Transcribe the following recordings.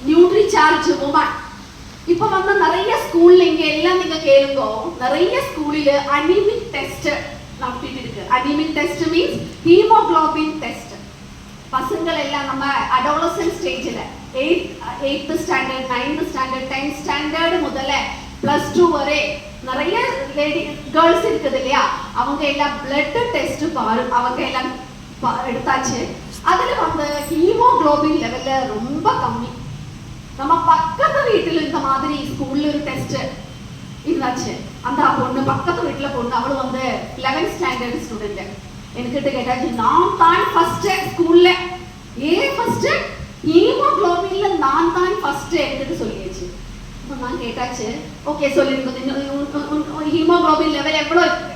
Nutri charge woman. இப்போ வந்து நிறைய ஸ்கூல்ல இங்க எல்லாம் நீங்க கேளுங்க, நிறைய ஸ்கூல்ல அனிமிக் டெஸ்ட் நடத்திட்டு இருக்கு. Anaemic test means haemoglobin test. பசங்கள் எல்லாம் நம்ம அடாலசன்ட் ஸ்டேஜ்ல 8th standard 9th standard 10th standard முதல்ல +2 வரை நிறைய லேடி கேர்ள்ஸ் இருக்குது இல்லையா, அவங்க எல்லாம் பிளட் டெஸ்ட் அவங்க எல்லாம் எடுத்தாச்சு. அதுல வந்து ஹீமோகுளோபின் லெவல்ல ரொம்ப கம்மி. நம்ம பக்கத்து வீட்டுல இந்த மாதிரி ஸ்கூல்ல ஒரு டெஸ்ட் இருந்தாச்சு. அந்த பொண்ணு பக்கத்து வீட்டுல பொண்ணு அவಳು வந்து 11th ஸ்டாண்டர்ட் ஸ்டூடெண்ட். என்கிட்ட கேட்டாச்சு, நான் தான் ஃபர்ஸ்ட் ஸ்கூல்ல ஃபர்ஸ்ட் ஹீமோகுளோபின்ல நான் தான் ஃபர்ஸ்ட் என்கிட்ட சொல்லியாச்சு. அப்ப நான் கேட்டாச்சு, ஓகே சொல்லிருக்கோம் ஹீமோகுளோபின் லெவல் எவ்வளவு இருக்கு.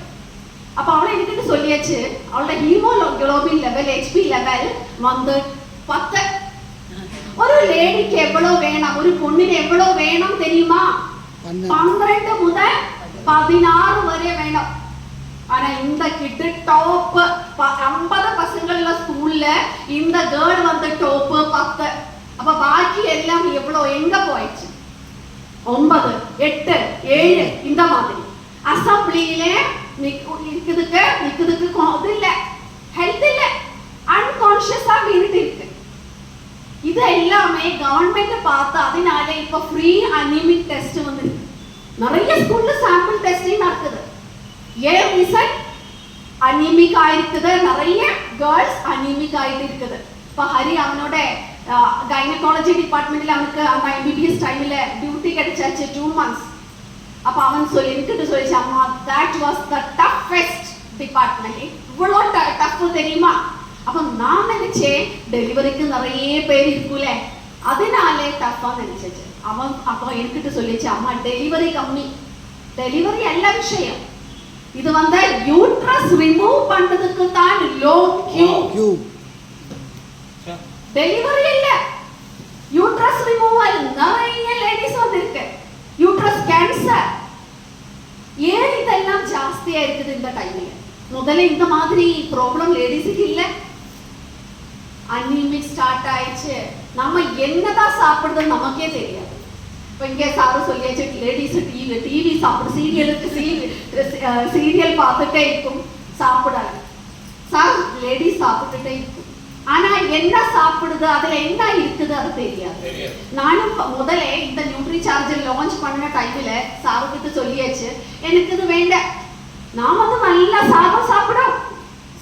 அப்ப அவளை என்கிட்ட சொல்லியாச்சு, அவளோட ஹீமோகுளோபின் லெவல் HP லெவல் வந்து 10. ஒரு லேடிக்கு எவ்வளவு வேணும், ஒரு பொண்ணுக்கு எவ்வளவு வேணும் தெரியுமா? 12 முதல் 16 வரை வேணும். ஆனா இந்த கிட்ட டாப் 50 பசங்கள்ல ஸ்கூல்ல இந்த கேர்ள் வந்து டாப் 10. அப்ப பாக்கி எல்லாம் எவ்வளவு எங்க போயிடுச்சு? 9, 8, 7 இந்த மாதிரி. அசம்பிளியில நிக்குதுக்கு இது இல்ல, ஹெல்த் இல்ல, அன்கான்ஷியஸா வீட்டு இருக்கு. இது எல்லாமே கவர்மெண்ட் பார்த்து அதனால இப்ப ஃப்ரீ அனிமிக் டெஸ்ட் வந்து நிறைய ஸ்கூல்ல சாம்பிள் டெஸ்டிங் நடக்குது. ஏன் ரீசன்? அனிமிக் ஆயிருக்குது, நிறைய கேர்ள்ஸ் அனிமிக் ஆயிட்டு இருக்குது. இப்ப ஹரி அவனோட கைனகாலஜி டிபார்ட்மெண்ட்ல அவனுக்கு அந்த MBBS டைம்ல டியூட்டி கிடைச்சாச்சு 2 months. அப்ப அவன் சொல்லிச்சு, அம்மா that was the toughest department. இவ்வளவு டஃப் தெரியுமா? அப்ப நான் நினைச்சேன் டெலிவரிக்கு நிறைய பேர் இருக்குல்ல, அதனாலே டஃப்பா நினைச்சேன். அவன் அப்போ என்கிட்ட சொல்லிச்சு, அம்மா டெலிவரி கம்மி, டெலிவரி எல்லா விஷயம். இது வந்து யூட்ரஸ் ரிமூவ் பண்றதுக்கு தான் லோ கியூ. டெலிவரி இல்ல, யூட்ரஸ் ரிமூவல் நிறைய லேடிஸ் வந்து இருக்கு. யூட்ரஸ் கேன்சர் ஏன் இதெல்லாம் ஜாஸ்தியா இருக்குது இந்த டைம்ல? முதல்ல இந்த மாதிரி ப்ராப்ளம் லேடிஸுக்கு இல்ல. அனிமிக் ஸ்டார்ட் ஆயிடுச்சு. நம்ம என்னதான் சாப்பிடுறது நமக்கே தெரியாது. இப்போ இங்கே சாரு சொல்லியாச்சு, லேடிஸ் டிவி சாப்பிடு, சீரியல் பார்த்துட்டே இருக்கும், சாப்பிடாது. சார் லேடிஸ் சாப்பிட்டுட்டே இருக்கும், ஆனா என்ன சாப்பிடுது, அதுல என்ன இருக்குது அது தெரியாது. நானும் முதல்ல இந்த நியூட்ரி சார்ஜ் லான்ச் பண்ண டைம்ல சாருக்கிட்ட சொல்லியாச்சு, எனக்கு இது வேண்டாம், நான் வந்து நல்லா சாதம் சாப்பிடும்,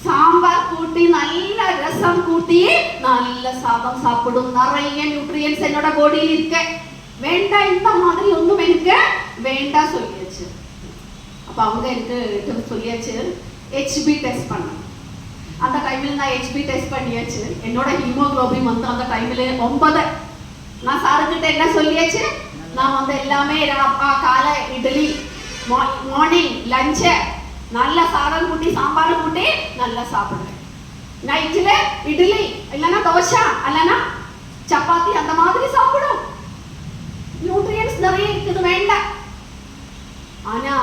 சாம்பார் கூட்டி நல்ல ரசம் கூட்டி நல்ல சாதம் சாப்பிடும், நிறைய நியூட்ரியன்ஸ் என்னோட பாடியில் இருக்க, வேண்டாம் இந்த மாதிரி ஒன்றும் எனக்கு வேண்டாம் சொல்லியாச்சு. அப்போ அவங்க எனக்கு சொல்லியாச்சு HB டெஸ்ட் பண்ண. அந்த டைம்ல நான் HB டெஸ்ட் பண்ணியாச்சு. என்னோட ஹீமோகுளோபின் வந்து அந்த டைம்ல 9. நான் சாருக்கிட்ட என்ன சொல்லியாச்சு, நான் வந்து எல்லாமே காலை இட்லி, மார்னிங் லஞ்சு நல்ல சாதம் கூட்டி சாம்பார் கூட்டி நல்லா சாப்பிடுவேன். நைட்ல இட்லி இல்லைன்னா தோசை இல்லைன்னா சப்பாத்தி அந்த மாதிரி சாப்பிடும். நியூட்ரியன்ஸ் நிறைய இருக்குது, வேண்டாம். ஆனா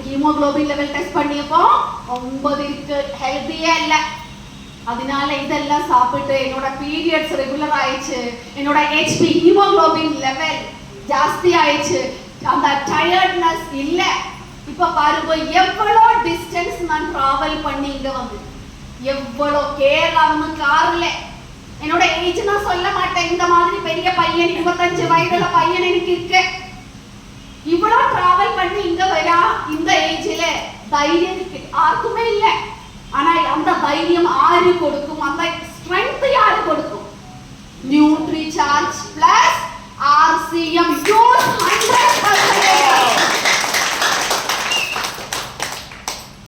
ஹீமோகுளோபின் லெவல் டெஸ்ட் பண்ணியப்போ 9 இருக்கு, ஹெல்த்தியே இல்லை. அதனால இதெல்லாம் சாப்பிட்டு என்னோட பீரியட்ஸ் ரெகுலர் ஆயிடுச்சு, என்னோட HP ஹீமோகுளோபின் லெவல் ஜாஸ்தி ஆயிடுச்சு, அந்த டயர்ட்னஸ் இல்லை. இப்ப பாருங்க எவ்வளோ டிஸ்டன்ஸ் நான் டிராவல் பண்ணி இங்க வந்து, எவ்வளோ கேரளாவுன்னு கார்ல. என்னோட ஏஜ் நான் சொல்ல மாட்டேன், இந்த மாதிரி பெரிய பையன் 25 வயதுல பையன் எனக்கு இருக்கு. இவ்வளோ டிராவல் பண்ணி இங்க வரா, இந்த ஏஜ்ல தைரியம் யாருக்குமே இல்லை. ஆனா அந்த தைரியம் ஆறு கொடுக்கும், அந்த ஸ்ட்ரென்த் யாரு கொடுக்கும்? Nutri charge plus RCM use 100.